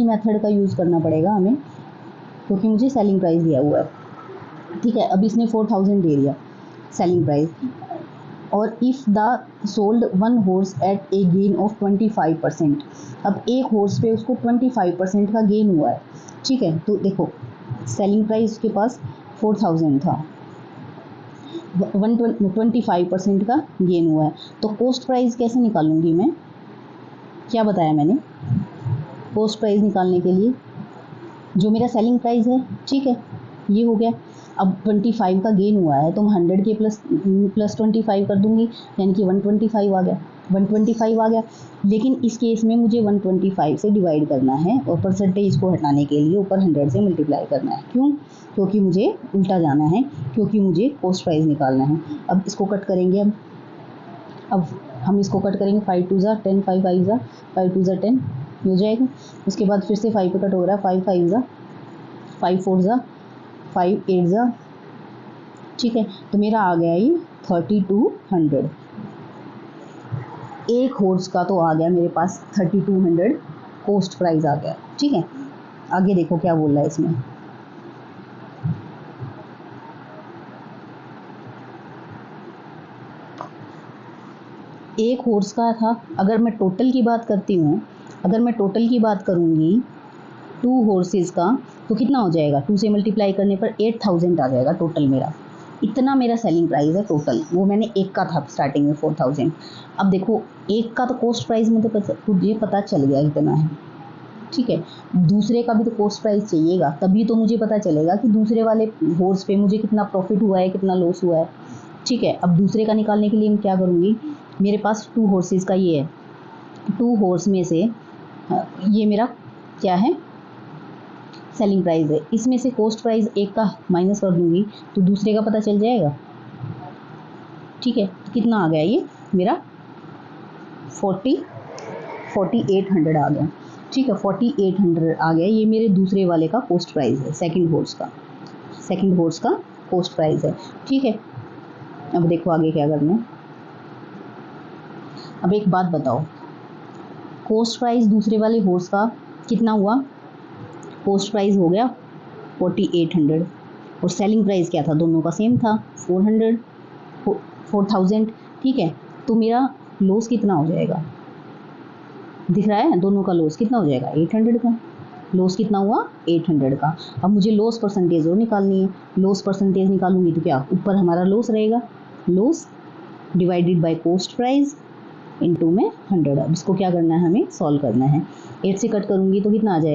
Method का use करना पड़ेगा हमें, क्योंकि मुझे सेलिंग प्राइस दिया हुआ है, ठीक है। अब इसने 4000 दे दिया सेलिंग प्राइस, और if the sold one horse at a gain of 25%, अब एक हॉर्स पे उसको 25% का गेन हुआ है, ठीक है। तो देखो सेलिंग प्राइस के पास 4000 था, 25% का गेन हुआ है, तो कॉस्ट प्राइस कैसे निकालूंगी मैं, क्या बताया मैंने, कॉस्ट प्राइस निकालने के लिए जो मेरा सेलिंग प्राइस है, ठीक है, ये हो गया। अब 25 का गेन हुआ है तो मैं 100 के प्लस 25 कर दूंगी, यानी कि 125 आ गया, 125 आ गया। लेकिन इस केस में मुझे 125 से डिवाइड करना है और परसेंटेज को हटाने के लिए ऊपर 100 से मल्टीप्लाई करना है। क्यों? क्योंकि मुझे उल्टा जाना है, क्योंकि मुझे कॉस्ट प्राइस निकालना है। अब इसको कट करेंगे, अब हम इसको कट करेंगे, 5 2 ज़ा 10, 5 5 ज़ा 5 2 ज़ा 10 हो जाएगा। उसके बाद फिर से 5 पे कट हो रहा है, 5 5 ज़ा 5 4 ज़ा 5 8 ज़ा, ठीक है। तो मेरा आ गया ये 3200, एक हॉर्स का तो आ गया मेरे पास 3200 कॉस्ट प्राइस आ गया, ठीक है। आगे देखो क्या बोल रहा है इसमें, एक हॉर्स का था। अगर मैं टोटल की बात करती हूँ, अगर मैं टोटल की बात करूँगी 2 हॉर्सेस का, तो कितना हो जाएगा, 2 से मल्टीप्लाई करने पर 8000 आ जाएगा टोटल मेरा। इतना मेरा सेलिंग प्राइस है टोटल, वो मैंने एक का था स्टार्टिंग में 4000। अब देखो एक का तो कॉस्ट प्राइस में तो मुझे पता चल गया कितना है, ठीक है। दूसरे का भी तो कॉस्ट प्राइस चाहिएगा, तभी तो मुझे पता चलेगा कि दूसरे वाले हॉर्स पे मुझे कितना प्रॉफिट हुआ है, कितना लॉस हुआ है, ठीक है। अब दूसरे का निकालने के लिए मैं क्या करूँगी, मेरे पास 2 हॉर्सेस का ये है, 2 हॉर्स में से ये मेरा क्या है, सेलिंग प्राइस है, इसमें से कॉस्ट प्राइस एक का माइनस कर दूंगी तो दूसरे का पता चल जाएगा, ठीक है। तो कितना आ गया ये मेरा 4800 आ गया, ठीक है। 4800 आ गया, ये मेरे दूसरे वाले का कॉस्ट प्राइस है, सेकंड हॉर्स का कॉस्ट प्राइस है, ठीक है। अब देखो आगे क्या करना है। अब एक बात बताओ, कॉस्ट प्राइस दूसरे वाले हॉर्स का कितना हुआ, कॉस्ट प्राइस हो गया 4800 और सेलिंग प्राइस क्या था, दोनों का सेम था 4000, ठीक है। तो मेरा लॉस कितना हो जाएगा, दिख रहा है, दोनों का लॉस कितना हो जाएगा, 800 का। लॉस कितना हुआ, 800 का। अब मुझे लॉस परसेंटेज और निकालनी है, लॉस परसेंटेज निकालूंगी तो क्या, ऊपर हमारा लॉस रहेगा, loss divided by cost price into में 100। अब इसको क्या करना है, हमें सॉल्व करना है। 8 से कट करूंगी तो कितना आ जाएगा,